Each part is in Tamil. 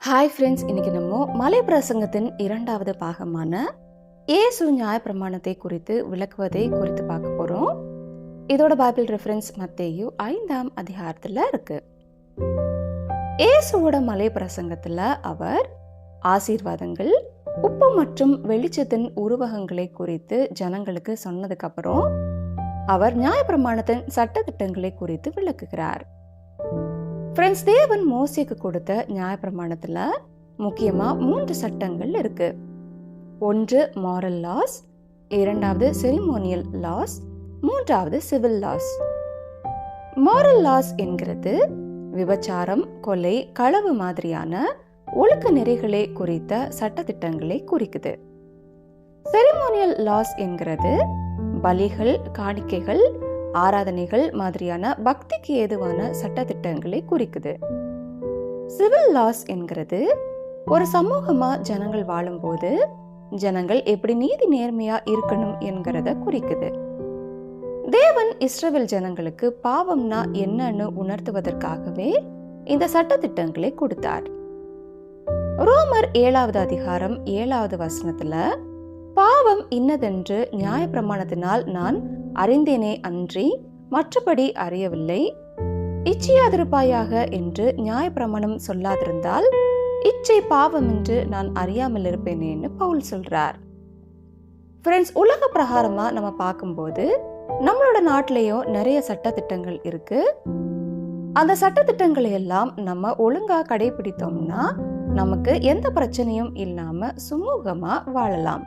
ஹாய் ஃப்ரெண்ட்ஸ், இன்னைக்கு நம்ம மலை பிரசங்கத்தின் இரண்டாவது பாகமான இயேசு நியாயப்பிரமாணத்தை குறித்து விளக்குவதை குறித்து பார்க்க போறோம். இதோட பைபிள் ரெஃபரன்ஸ் மத்தேயு 5ஆம் அதிகாரத்துல இருக்கு. இயேசுவோட மலை பிரசங்கத்துல அவர் ஆசீர்வாதங்கள், உப்பு மற்றும் வெளிச்சத்தின் உருவகங்களை குறித்து ஜனங்களுக்கு சொன்னதுக்கு அப்புறம் அவர் நியாயப்பிரமாணத்தின் சட்டதிட்டங்களை குறித்து விளக்குகிறார். ஃப்ரெண்ட்ஸ், தேவன் மோசேக்கு கொடுத்த நியாயப்பிரமாணத்துல முக்கியமா 3 சட்டங்கள் இருக்கு. ஒன்று மாரல் லாஸ், இரண்டாவது செரிமோனியல் லாஸ், மூன்றாவது சிவில் லாஸ். மாரல் லாஸ் என்கிறது விபச்சாரம், கொலை, களவு மாதிரியான ஒழுக்க நெறிகளை குறித்த சட்டதிட்டங்களை குறிக்குது. செரிமோனியல் லாஸ் என்கிறது பலிகள், காணிக்கைகள், ஆராதனைகள் மாதிரியான பக்திக்கு ஏதுவான சட்டதிட்டங்களை குறிக்குது. சிவில் லாஸ் என்கிறது ஒரு சமூகமா ஜனங்கள் வாழும்போது ஜனங்கள் எப்படி நீதி நேர்மையா இருக்கணும் என்கிறத குறிக்குது. தேவன் இஸ்ரவேல் ஜனங்களுக்கு பாவம்னா என்னன்னு உணர்த்துவதற்காகவே இந்த சட்டதிட்டங்களை கொடுத்தார். ரோமர் 7ஆவது அதிகாரம் 7ஆவது வசனத்துல பாவம் இன்னதென்று நியாயப்பிரமாணத்தினால் நான் அறிந்தேனே அன்றி மற்றபடி அறியவில்லை, இச்சையாதிருப்பாயாக என்று நியாயப்பிரமாணம் சொல்லாதிருந்தால் இச்சை பாவம் என்று நான் அறியாமல் இருப்பேனேன்னு பவுல் சொல்றார். ஃப்ரெண்ட்ஸ், உலக பிரகாரமா நம்ம பார்க்கும்போது நம்மளோட நாட்டிலேயும் நிறைய சட்டதிட்டங்கள் இருக்கு. அந்த சட்டதிட்டங்களை எல்லாம் நம்ம ஒழுங்கா கடைபிடித்தோம்னா நமக்கு எந்த பிரச்சனையும் இல்லாம சுமூகமா வாழலாம்.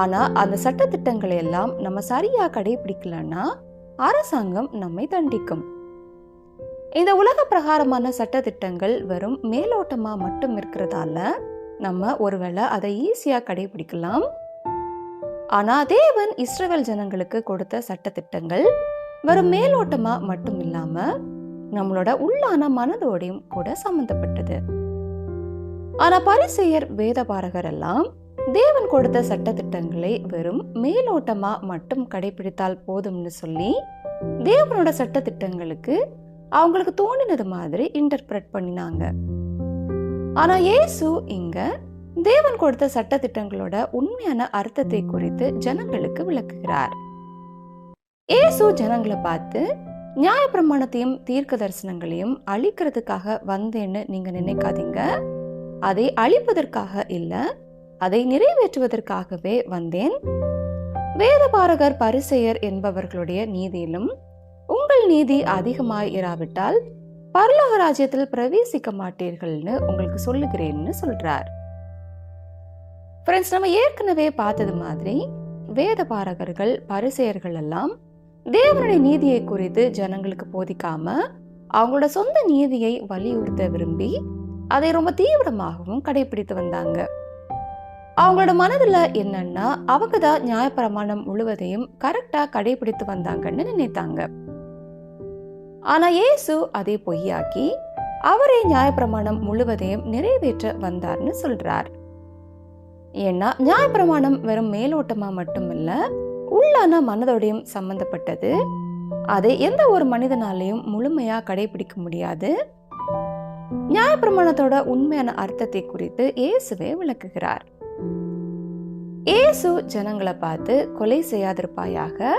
ஆனா அந்த சட்டதிட்டங்களை எல்லாம் நம்ம சரியா கடைபிடிக்கலன்னா அரசாங்கம் நம்மை தண்டிக்கும். இந்த உலக பிரகாரமான சட்டதிட்டங்கள் வெறும் மேலோட்டமா மட்டும் இருக்கிறதால நம்ம ஒருவேளை அதை ஈஸியா கடைபிடிக்கலாம். ஆனா தேவன் இஸ்ரவேல் ஜனங்களுக்கு கொடுத்த சட்டதிட்டங்கள் வெறும் மேலோட்டமா மட்டும் இல்லாம நம்மளோட உள்ளான மனதோடையும் கூட சம்பந்தப்பட்டது. ஆனா பரிசேயர், வேதபாரகர் எல்லாம் தேவன் கொடுத்த சட்டதிட்டங்களை வெறும் மேலோட்டமா மட்டும் கடைபிடித்தால் போதும்னு சொல்லி தேவனோட சட்டதிட்டங்களுக்கு அவங்களுக்கு தோணினது மாதிரி இன்டர்பிரட் பண்ணினாங்க. ஆனா இயேசு இங்க தேவன் கொடுத்த சட்டதிட்டங்களோட உண்மையான அர்த்தத்தை குறித்து ஜனங்களுக்கு விளக்குகிறார். இயேசு ஜனங்களை பார்த்து நியாயப்பிரமாணத்தையும் தீர்க்க தரிசனங்களையும் அழிக்கிறதுக்காக வந்தேன்னு நீங்க நினைக்காதீங்க, அதை அழிப்பதற்காக இல்ல, அதை நிறைவேற்றுவதற்காகவே வந்தேன். வேதபாரகர், பரிசேயர் என்பவர்களுடைய நீதியிலும் உங்கள் நீதி அதிகமாய் இராவிட்டால் பரலோக ராஜ்யத்தில் பிரவேசிக்க மாட்டீர்கள்னு உங்களுக்கு சொல்லுகிறேன்னு சொல்றார். ஃப்ரெண்ட்ஸ், நம்ம ஏற்கனவே பார்த்தது மாதிரி வேதபாரகர்கள், பரிசேயர்கள் எல்லாம் தேவனுடைய நீதியை குறித்து ஜனங்களுக்கு போதிக்காம அவங்களோட சொந்த நீதியை வலியுறுத்த விரும்பி அதை ரொம்ப தீவிரமாகவும் கடைபிடித்து வந்தாங்க. அவங்களோட மனதுல என்னன்னா அவங்க தான் நியாயப்பிரமாணம் முழுவதையும் கரெக்டா கடைபிடித்து வந்தாங்கன்னு நினைத்தாங்க. ஆனா இயேசு அதை பொய்யாக்கி அவரே நியாயப்பிரமாணம் முழுவதையும் நிறைவேற்ற வந்தார்னு சொல்றார். ஏன்னா நியாயப்பிரமாணம் வெறும் மேலோட்டமா மட்டும் இல்ல, உள்ளான மனதோடையும் சம்பந்தப்பட்டது. அதை எந்த ஒரு மனிதனாலையும் முழுமையா கடைபிடிக்க முடியாது. நியாயப்பிரமாணத்தோட உண்மையான அர்த்தத்தை குறித்து இயேசுவே விளக்குகிறார். இயேசு ஜனங்களை பார்த்து கொலை செய்யாதிருப்பாயாக,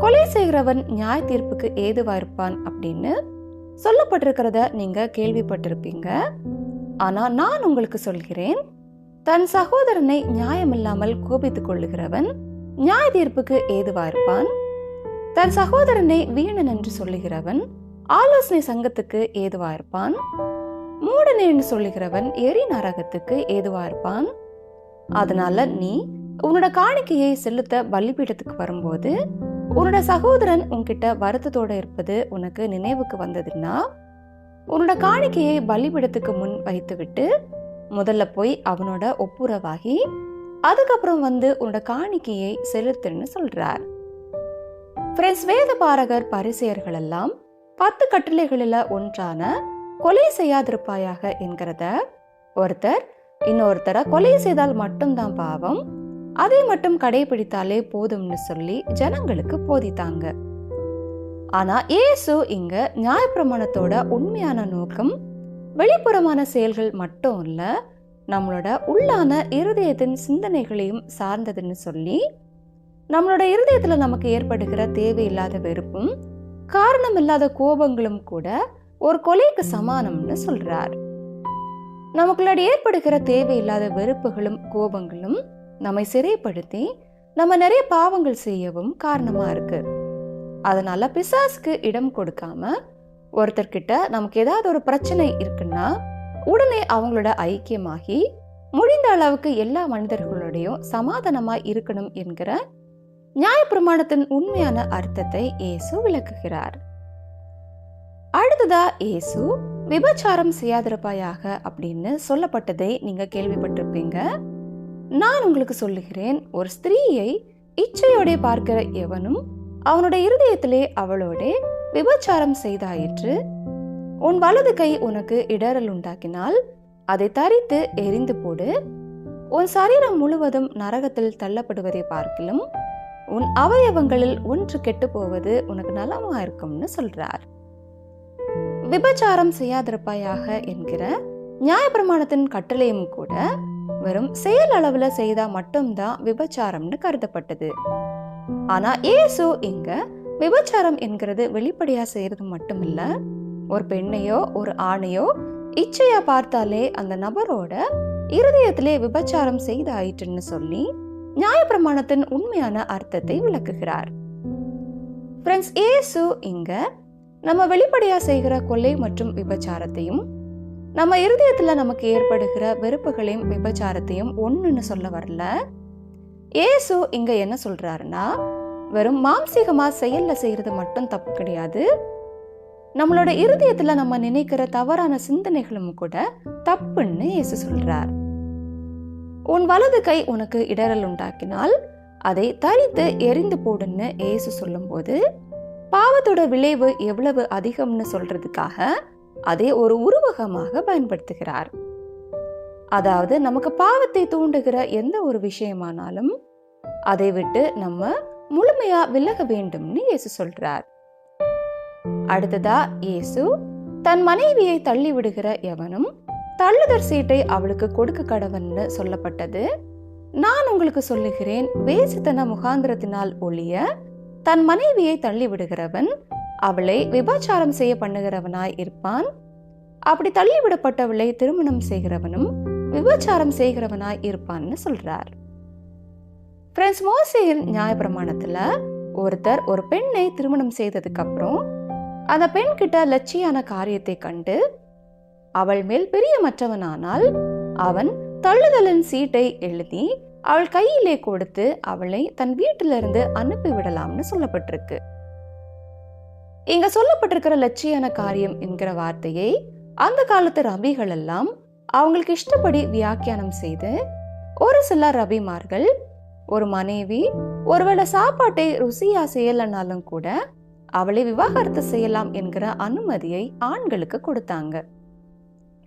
கொலை செய்கிறவன் நியாய தீர்ப்புக்கு ஏதுவா இருப்பான் அப்படின்னு சொல்லப்பட்டிருக்கிறத நீங்க கேள்விப்பட்டிருப்பீங்க. ஆனா நான் உங்களுக்கு சொல்கிறேன், தன் சகோதரனை நியாயமில்லாமல் கோபித்துக் கொள்ளுகிறவன் நியாய தீர்ப்புக்கு ஏதுவா இருப்பான். தன் சகோதரனை வீணன் என்று சொல்லுகிறவன் ஆலோசனை சங்கத்துக்கு ஏதுவா இருப்பான். மூடனே என்று சொல்லுகிறவன் எரி நரகத்துக்கு ஏதுவா இருப்பான். அதனால நீ உன்னோட காணிக்கையை செலுத்த பலிபீடத்துக்கு வரும்போது உன்னோட சகோதரன் உன்கிட்ட வருத்தத்தோட இருப்பது உனக்கு நினைவுக்கு வந்ததுன்னா உன்னோட காணிக்கையை பலிபீடத்துக்கு முன் வைத்து விட்டு முதல்ல போய் அவனோட ஒப்புரவாகி அதுக்கப்புறம் வந்து உன்னோட காணிக்கையை செலுத்துன்னு சொல்றார். ஃப்ரெண்ட்ஸ், வேதபாரகர், பரிசேயர்கள் எல்லாம் 10 கட்டளைகளில் ஒன்றான கொலை செய்யாதிருப்பாயாக என்கிறத ஒருத்தர் இன்னொருத்தரை கொலை செய்தால் மட்டும்தான் பாவம், அதை மட்டும் கடைபிடித்தாலே போதும்னு சொல்லி ஜனங்களுக்கு போதித்தாங்க. ஆனா இயேசு இங்க நியாயப்பிரமாணத்தோட உண்மையான நோக்கம் வெளிப்புறமான செயல்கள் மட்டும் இல்ல, நம்மளோட உள்ளான இருதயத்தின் சிந்தனைகளையும் சார்ந்ததுன்னு சொல்லி, நம்மளோட இருதயத்துல நமக்கு ஏற்படுகிற தேவையில்லாத வெறுப்பும் காரணம் இல்லாத கோபங்களும் கூட ஒரு கொலைக்கு சமானம்னு சொல்றார். நமக்குள்ளாடி ஏற்படுகிற தேவையில்லாத வெறுப்புகளும் கோபங்களும் நம்மை சிறைப்படுத்தி நம்ம நிறைய பாவங்கள் செய்யவும் காரணமா இருக்கு. அதனால பிசாசுக்கு இடம் கொடுக்காம, ஒருத்தர்கிட்ட நமக்கு ஏதாவது ஒரு பிரச்சனை இருக்குன்னா உடனே அவங்களோட ஐக்கியமாகி முடிந்த அளவுக்கு எல்லா மனிதர்களோடையும் சமாதானமா இருக்கணும் என்கிற நியாயப்பிரமாணத்தின் உண்மையான அர்த்தத்தை இயேசு விளக்குகிறார். அடுத்ததா இயேசு விபச்சாரம் செய்யாதிருப்பாயாக அப்படின்னு சொல்லப்பட்டதை நீங்க கேள்விப்பட்டிருப்பீங்க. நான் உங்களுக்கு சொல்லுகிறேன், ஒரு ஸ்திரீயை இச்சையோட பார்க்கிற எவனும் அவனுடைய இருதயத்திலே அவளோட விபச்சாரம் செய்தாயிற்று. உன் வலது கை உனக்கு இடறல் உண்டாக்கினால் அதை தரித்து எரிந்து போடு. உன் சரீரம் முழுவதும் நரகத்தில் தள்ளப்படுவதை பார்க்கிலும் உன் அவயவங்களில் ஒன்று கெட்டு போவது உனக்கு நலமா இருக்கும்னு சொல்றார். விபச்சாரம் செய்யாதிருப்பாயாக என்கிற நியாயப்பிரமாணத்தின் கட்டளையும் கூட வெறும் செயல் அளவுல செய்தா மட்டும்தான் விபச்சாரம்னு கருதப்பட்டது. ஆனா இயேசு இங்க விபச்சாரம் என்கிறது வெளிப்படையா செய்யறது மட்டும் இல்ல, ஒரு பெண்ணையோ ஒரு ஆணையோ இச்சையா பார்த்தாலே அந்த நபரோட இருதயத்திலே விபச்சாரம் செய்தாயிற்றுன்னு சொல்லி நியாயப்பிரமாணத்தின் உண்மையான அர்த்தத்தை விளக்குகிறார். ஃப்ரெண்ட்ஸ், இயேசு இங்க நம்ம வெளிப்படையா செய்கிற கொலை மற்றும் விபச்சாரத்தையும், நம்ம இருதயத்துல நமக்கு ஏற்படுகிற வெறுப்புகளையும் விபச்சாரத்தையும் ஒண்ணுன்னு சொல்ல வரல. இயேசு இங்க என்ன சொல்றாருன்னா, வெறும் மாம்சீகமா செயல்ல செய்யறது மட்டும் தப்பு கிடையாது, நம்மளோட இருதயத்துல நம்ம நினைக்கிற தவறான சிந்தனைகளும் கூட தப்புன்னு இயேசு சொல்றார். உன் வலது கை உனக்கு இடறல் உண்டாக்கினால் அதை தரித்து எரிந்து போடுன்னு இயேசு சொல்லும் போது, பாவத்தோட விளைவு எவ்வளவு அதிகம்னு சொல்றதுக்காக அதை ஒரு உருவகமாக பயன்படுத்துகிறார். அதாவது நமக்கு பாவத்தை தூண்டுகிற எந்த ஒரு விஷயமானாலும் அதை விட்டு நம்ம முழுமையா விலக வேண்டும்னு இயேசு சொல்றார். அடுத்ததா இயேசு தன் மனைவியை தள்ளி விடுகிற எவனும் தள்ளுதற் சீட்டை அவளுக்கு கொடுக்க கடவன்னு சொல்லப்பட்டது. நான் உங்களுக்கு சொல்லுகிறேன், வேசித்தன முகாந்திரத்தினால் ஒழிய தன் மனைவியை தள்ளி விடுகிறவன் அவளை விபச்சாரம் செய்ய பண்ணுகிறவனாய் இருப்பான். அப்படி தள்ளிவிடப்பட்டவளை திருமணம் செய்கிறவனும் விபச்சாரம் செய்கிறவனாய் இருப்பான்னு சொல்றார். ஃப்ரெண்ட்ஸ், மோசேயின் நியாயப்பிரமாணத்துல ஒருத்தர் ஒரு பெண்ணை திருமணம் செய்ததுக்கு அப்புறம் அந்த பெண் கிட்ட லட்சியான காரியத்தை கண்டு அவள் மேல் பிரியமற்றவனானால் அவன் தள்ளுதலின் சீட்டை எழுதி அவள் கையிலே கொடுத்து அவளை தன் வீட்டிலிருந்து அனுப்பி விடலாம்னு சொல்லப்பட்டிருக்கு. இங்க சொல்லப்பட்டிருக்கிற லட்சியான காரியம் என்கிற வார்த்தையை அந்த காலத்து ரபிகள் எல்லாம் அவங்களுக்கு இஷ்டப்படி வியாக்கியானம் செய்து, ஒரு சில ரபிமார்கள் ஒரு மனைவி ஒருவேளை சாப்பாட்டை ருசியா செய்யலனாலும் கூட அவளை விவாகரத்து செய்யலாம் என்கிற அனுமதியை ஆண்களுக்கு கொடுத்தாங்க.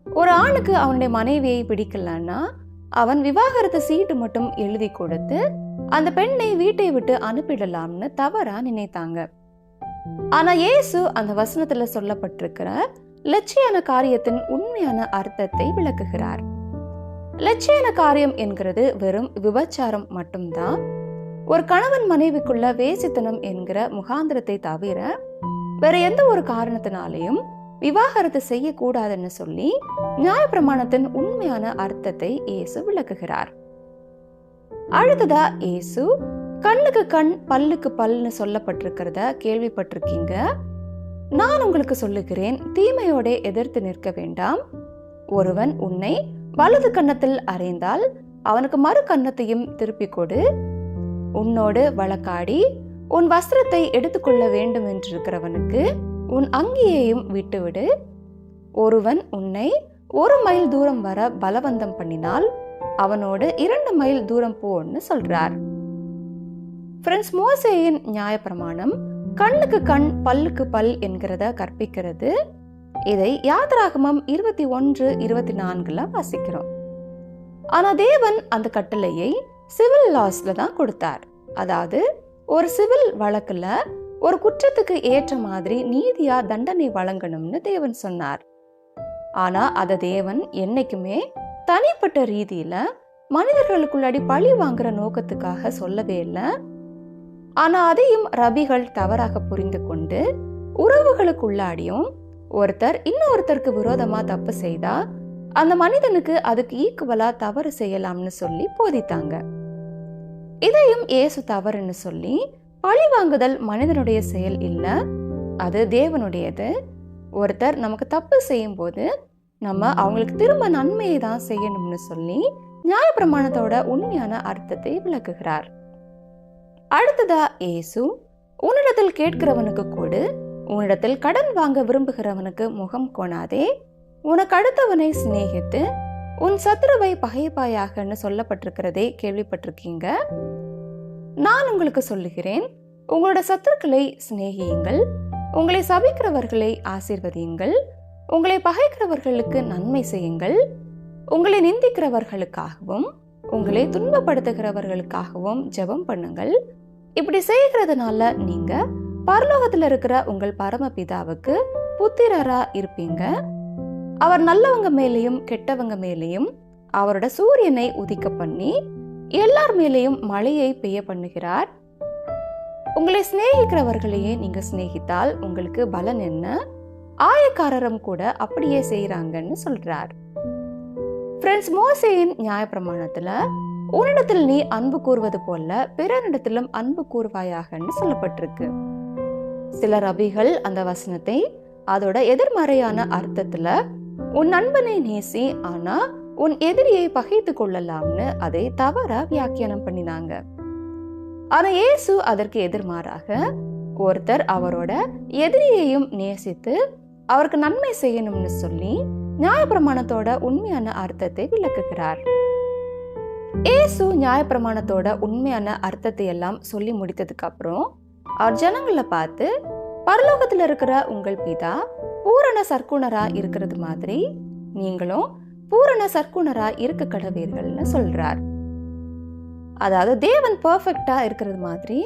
ஒரு ஆணுக்கு அவனுடைய மனைவியை பிடிக்கலன்னா அவன் விவாகரத்து சீட்டு மட்டும் எழுதி கொடுத்து அந்த பெண்ணை வீட்டை விட்டு அனுப்பிடலாம்னு தவறா நினைத்தாங்க. ஆனா இயேசு அந்த வசனத்துல சொல்லப்பட்டிருக்கிற லட்சியான காரியத்தின் உண்மையான அர்த்தத்தை விளக்குகிறார். லட்சியான காரியம் என்கிறது வெறும் விபச்சாரம் மட்டும்தான். ஒரு கணவன் மனைவிக்குள்ள வேசித்தனம் என்கிற முகாந்திரத்தை தவிர வேற எந்த ஒரு காரணத்தினாலையும் விவாகரத்து செய்யக்கூடாதுன்னு சொல்லி நியாயப்பிரமாணத்தின் உண்மையான அர்த்தத்தை இயேசு விளக்குகிறார். அடுத்ததா இயேசு கண்ணுக்கு கண் பல்லுக்கு பல்னு சொல்லப்பட்டிருக்கிறத கேள்விப்பட்டிருக்கீங்க. நான் உங்களுக்கு சொல்லுகிறேன், தீமையோட எதிர்த்து நிற்க வேண்டாம். ஒருவன் உன்னை வலது கன்னத்தில் அறைந்தால் அவனுக்கு மறு கன்னத்தையும் திருப்பிக் கொடு. உன்னோடு வழக்காடி உன் வஸ்திரத்தை எடுத்துக்கொள்ள வேண்டும் என்றிருக்கிறவனுக்கு உன் அங்கியையும் விட்டுவிடு. ஒருவன் உன்னை 1 மைல் தூரம் வர பலவந்தம் பண்ணினால் அவனோடு 2 மைல் தூரம் போன்னு சொல்றார். ஃப்ரெண்ட்ஸ், மோசேயின் நியாயப்பிரமாணம் கண்ணுக்கு கண் பல்லுக்கு பல் என்கிறத கற்பிக்கிறது. இதை யாத்திராகமம் 21:24 வாசிக்கிறோம். ஆனா தேவன் அந்த கட்டளையை சிவில் லாஸ்ல தான் கொடுத்தார். அதாவது ஒரு சிவில் வழக்குல ஒரு குற்றத்துக்கு ஏற்ற மாதிரி நீதியா தண்டனை வழங்கணும்னு தேவன் சொன்னார். ஆனா அத தேவன் என்னைக்குமே தனிப்பட்ட ரீதியில மனிதர்களுக்குள்ளாடி பழி வாங்குற நோக்கத்துக்காக சொல்லவே இல்லை. ஆனா அதையும் ரபிகள் தவறாக புரிந்து கொண்டு உறவுகளுக்குள்ளாடியும் ஒருத்தர் இன்னொருத்தருக்கு விரோதமா தப்பு செய்தா அந்த மனிதனுக்கு அதுக்கு ஈக்குவலா தவறு செய்யலாம்னு சொல்லி போதித்தாங்க. இதையும் இயேசு தவறுன்னு சொல்லி பழி வாங்குதல் மனிதனுடைய செயல் இல்ல, அது தேவனுடையது. ஒருத்தர் நமக்கு தப்பு செய்யும் போது நம்ம அவங்களுக்கு திரும்ப நன்மையை தான் செய்யணும்னு சொல்லி நியாயப்பிரமாணத்தோட உண்மையான அர்த்தத்தை விளக்குகிறார். அடுத்ததா இயேசு, உன்னிடத்தில் கேட்கிறவனுக்கு கொடு, உன்னிடத்தில் கடன் வாங்க விரும்புகிறவனுக்கு முகம் கோணாதே, உனக்கு அடுத்தவனை சிநேகித்து உன் சத்துருவை பகைப்பாயாகன்னு சொல்லப்பட்டிருக்கிறதே கேள்விப்பட்டிருக்கீங்க. நான் உங்களுக்கு சொல்லுகிறேன், உங்களோட சத்துருக்களை சிநேகியுங்கள், உங்களை சபிக்கிறவர்களை ஆசீர்வதியுங்கள், உங்களை பகைக்கிறவர்களுக்கு நன்மை செய்யுங்கள், உங்களை நிந்திக்கிறவர்களுக்காகவும் உங்களை துன்பப்படுத்துகிறவர்களுக்காகவும் ஜெபம் பண்ணுங்கள். இப்படி செய்கிறதுனால நீங்க பரலோகத்துல இருக்கிற உங்கள் பரமபிதாவுக்கு புத்திரரா இருப்பீங்க. அவர் நல்லவங்க மேலேயும் கெட்டவங்க மேலேயும் அவரோட சூரியனை உதிக்க பண்ணி எல்லார் மேலேயும் மழையை பெய்ய பண்ணுகிறார். உங்களை சிநேகிக்கிறவர்களையே நீங்க சிநேகித்தால் உங்களுக்கு பலன் என்ன? ஆயக்காரரும் கூட அப்படியே செய்யறாங்கன்னு சொல்றார். ஃப்ரெண்ட்ஸ், மோசேயின் நியாயப்பிரமாணத்துல உன்னிடத்தில் நீ அன்பு கூறுவது போல பிறனிடத்திலும் அன்பு கூறுவாயாகன்னு சொல்லப்பட்டிருக்கு. சில ரபிகள் அந்த வசனத்தை அதோட எதிர்மறையான அர்த்தத்துல உன் நண்பனை நேசி ஆனா உன் எதிரியை பகைத்து கொள்ளலாம்னு அதை தவறா வியாக்கியானம் பண்ணினாங்க. ஆனா இயேசு அதற்கு எதிர்மாறாக ஒருத்தர் அவரோட எதிரியையும் நேசித்து அவருக்கு நன்மை செய்யணும்னு சொல்லி நியாயப்பிரமாணத்தோட உண்மையான அர்த்தத்தை விளக்குகிறார். இயேசு நியாயப்பிரமாணத்தோட உண்மையான அர்த்தத்தை எல்லாம் சொல்லி முடித்ததுக்கு அப்புறம் அவர் ஜனங்களை பார்த்து, பரலோகத்துல இருக்கிற உங்கள் பிதா பூரண சற்குணரா இருக்கிறது மாதிரி நீங்களும் பூரண சற்குணரா இருக்க கடவீர்கள்னு சொல்றார். அதாவது தேவன் பெர்ஃபெக்டா இருக்கிறது மாதிரி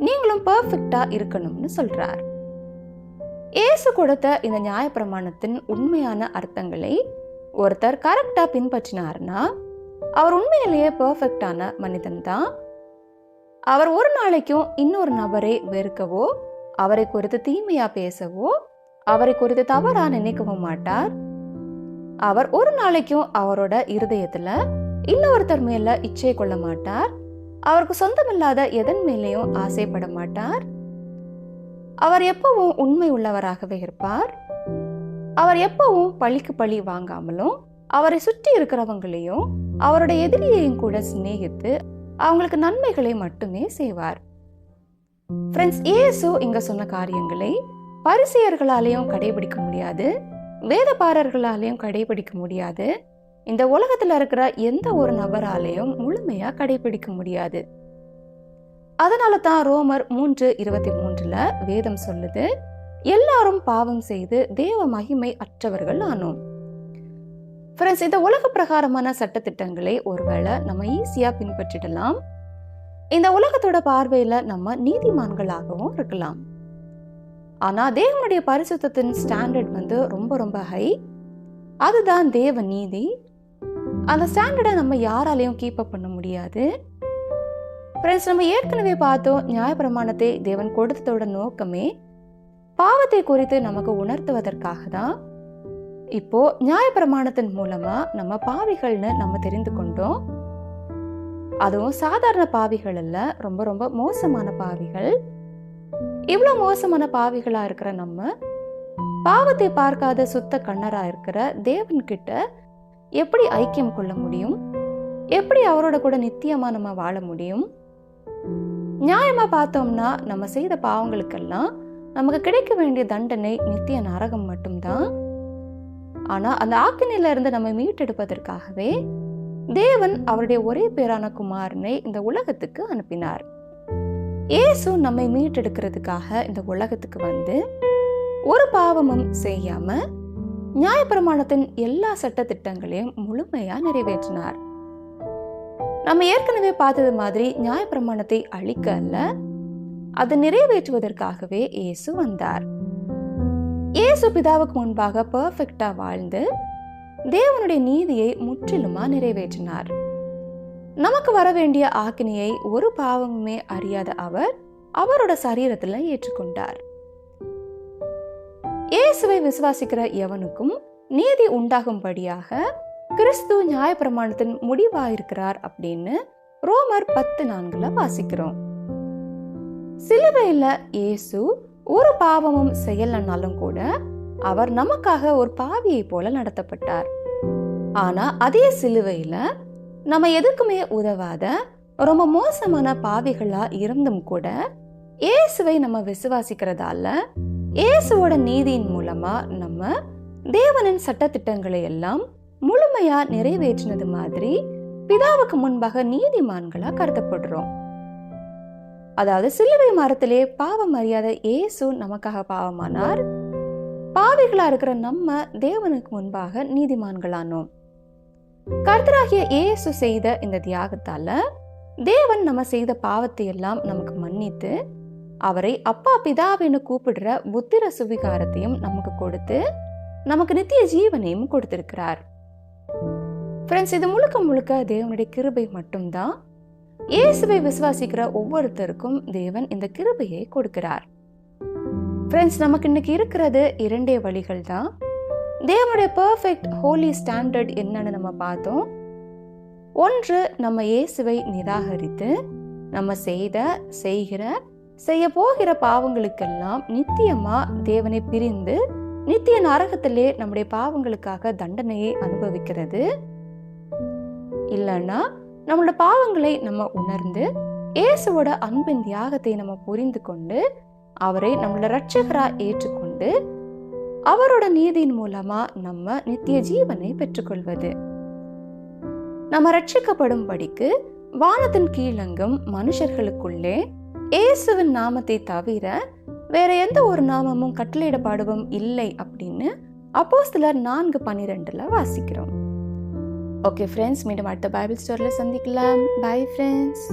நீங்களும் பெர்ஃபெக்டா இருக்கணும்னு சொல்றார். இயேசு கொடுத்த இந்த நியாயப்பிரமாணத்தின் உண்மையான அர்த்தங்களை ஒருத்தர் கரெக்டா பின்பற்றினார்னா அவர் உண்மையிலேயே பெர்ஃபெக்டான மனிதன் தான். அவர் ஒரு நாளைக்கும் இன்னொரு நபரை வெறுக்கவோ அவரை குறித்து தீமையா பேசவோ அவரை குறித்து தவறா நினைக்கவும் மாட்டார். அவர் ஒரு நாளைக்கும் அவரோட இருதயத்துல இன்னொருத்தர் மேல இச்சை கொள்ள மாட்டார். அவருக்கு சொந்தமில்லாத எதன் மேலேயும் ஆசைப்பட மாட்டார். அவர் எப்பவும் உண்மை உள்ளவராகவே இருப்பார். அவர் எப்பவும் பழிக்கு பழி வாங்காமலும் அவரை சுற்றி இருக்கிறவங்களையும் அவரோட எதிரியையும் கூட சிநேகித்து அவங்களுக்கு நன்மைகளை மட்டுமே செய்வார். ஃப்ரெண்ட்ஸ், இயேசு இங்க சொன்ன காரியங்களை பரிசேயர்களாலேயும் கடைபிடிக்க முடியாது, வேதபாரர்களாலேயும் கடைபிடிக்க முடியாது, இந்த உலகத்துல இருக்கிற எந்த ஒரு நபராலையும் முழுமையா கடைபிடிக்க முடியாது. அதனால தான் ரோமர் 3:23 வேதம் சொல்லுது, எல்லாரும் பாவம் செய்து தேவ மகிமை அற்றவர்கள் ஆனோம். ஃப்ரெண்ட்ஸ், இந்த உலக பிரகாரமான சட்டத்திட்டங்களை ஒருவேளை நம்ம ஈஸியா பின்பற்றிடலாம். இந்த உலகத்தோட பார்வையில நம்ம நீதிமான்களாகவும் இருக்கலாம். ஆனா தேவனுடைய பரிசுத்தத்தின் ஸ்டாண்டர்ட் ரொம்ப ரொம்ப ஹை. அதுதான் தேவ நீதி. அந்த ஸ்டாண்டர்டை நம்ம யாராலையும் கீப் அப் பண்ண முடியாது. ஃப்ரெண்ட்ஸ், நம்ம ஏற்கனவே பார்த்தோம், நியாயப்பிரமாணத்தை தேவன் கொடுத்ததோட நோக்கமே பாவத்தை குறித்து நமக்கு உணர்த்துவதற்காக தான். இப்போ நியாயப்பிரமாணத்தின் மூலமா நம்ம பாவிகள்னு நம்ம தெரிந்து கொண்டோம். அதுவும் சாதாரண பாவிகள் இல்ல, ரொம்ப ரொம்ப மோசமான பாவிகள். இவ்வளவு மோசமான பாவிகளா இருக்கிற நம்ம பாவத்தை பார்க்காத சுத்த கண்ணரா இருக்கிற தேவன் கிட்ட எப்படி ஐக்கியம் கொள்ள முடியும்? எப்படி அவரோட கூட நித்தியமா நம்ம வாழ முடியும்? நியாயமா பார்த்தோம்னா நம்ம செய்த பாவங்களுக்கெல்லாம் நமக்கு கிடைக்க வேண்டிய தண்டனை நித்திய நரகம் மட்டும்தான். ஆனா அந்த ஆக்கினையில இருந்து நம்ம மீட்டெடுப்பதற்காகவே தேவன் அவருடைய ஒரே பேரான குமாரனை இந்த உலகத்துக்கு அனுப்பினார். இயேசு நம்மை மீட்டெடுக்கிறதுக்காக இந்த உலகத்துக்கு வந்து ஒரு பாவமும் செய்யாம நியாயப்பிரமாணத்தின் எல்லா சட்ட திட்டங்களையும் முழுமையா நிறைவேற்றினார். நம்ம ஏற்கனவே பார்த்தது மாதிரி நியாயப்பிரமாணத்தை அழிக்க அல்ல, அதை நிறைவேற்றுவதற்காகவே இயேசு வந்தார். இயேசு பிதாவுக்கு முன்பாக பெர்ஃபெக்டா வாழ்ந்து தேவனுடைய நீதியை முற்றிலுமா நிறைவேற்றினார். நமக்கு வர வேண்டிய ஆக்கினையை ஒரு பாவமுமே அறியாத அவர் அவரோட சரீரத்துல ஏற்றுக்கொண்டார். இயேசுவை விசுவாசிக்கிற எவனுக்கும் நீதி உண்டாகும்படியாக கிறிஸ்து நியாயப்பிரமாணத்தின் முடிவாயிருக்கிறார் அப்படின்னு ரோமர் 10:4 வாசிக்கிறோம். சிலுவையில இயேசு ஒரு பாவமும் செய்யலனாலும் கூட அவர் நமக்காக ஒரு பாவியை போல நடத்தப்பட்டார். ஆனா அதே சிலுவையில நம்ம எதுக்குமே உதவாத ரொம்ப மோசமான பாவிகளா இருந்தும் கூட இயேசுவை நம்ம விசுவாசிக்கிறதால இயேசுவோட நீதியின் மூலமா நம்ம தேவனின் சட்டதிட்டங்களை எல்லாம் முழுமையா நிறைவேற்றினது மாதிரி பிதாவுக்கு முன்பாக நீதிமான்களா கருதப்படுறோம். அதாவது சிலுவை மரத்திலே பாவம் அறியாத இயேசு நமக்காக பாவமானார். பாவிகளா இருக்கிற நம்ம தேவனுக்கு முன்பாக நீதிமான்களானோம். கர்த்தராகிய இயேசு செய்த இந்த தியாகத்தால தேவன் நம்ம செய்த பாவத்தை எல்லாம் நமக்கு மன்னித்து அவரை அப்பா பிதாவின்னு கூப்பிடுற புத்திர சுவிகாரத்தையும் நமக்கு கொடுத்து நமக்கு நித்திய ஜீவனையும் கொடுத்திருக்கிறார். ஃப்ரெண்ட்ஸ், இது முழுக்க முழுக்க தேவனுடைய கிருபை மட்டும்தான். இயேசுவை விசுவாசிக்கிற ஒவ்வொருத்தருக்கும் தேவன் இந்த கிருபையை கொடுக்கிறார். ஃப்ரெண்ட்ஸ், நமக்கு இன்னைக்கு இருக்கிறது 2 வழிகள் தான். தேவனுடைய பெர்ஃபெக்ட் ஹோலி ஸ்டாண்டர்ட் என்னன்னு நம்ம பார்த்தோம். ஒன்று, நம்ம இயேசுவை நிராகரித்து நம்ம செய்ய போகிற பாவங்களுக்கெல்லாம் நித்தியமா தேவனை பிரிந்து நித்திய நரகத்திலே நம்முடைய பாவங்களுக்காக தண்டனையை அனுபவிக்கிறது. இல்லைன்னா நம்மளோட பாவங்களை நம்ம உணர்ந்து இயேசுவோட அன்பின் தியாகத்தை நம்ம புரிந்து கொண்டு அவரை நம்மளோட இரட்சகரா ஏற்றுக்கொண்டு அவரோட நீதியின் மூலமா நம்ம நித்திய ஜீவனை பெற்றுக்கொள்வது. நம்ம ரட்சிக்கப்படும்படிக்கு வானத்தின் கீழங்கும் மனுஷர்களுக்குள்ளே இயேசுவின் நாமத்தை தவிர வேற எந்த ஒரு நாமமும் கட்டளையிடப்படவும் இல்லை அப்படின்னு அப்போஸ்தலர் 4:12 வாசிக்கிறோம். ஓகே ஃப்ரெண்ட்ஸ், மீண்டும் அடுத்த பைபிள் ஸ்டோரியில் சந்திக்கலாம். Bye friends.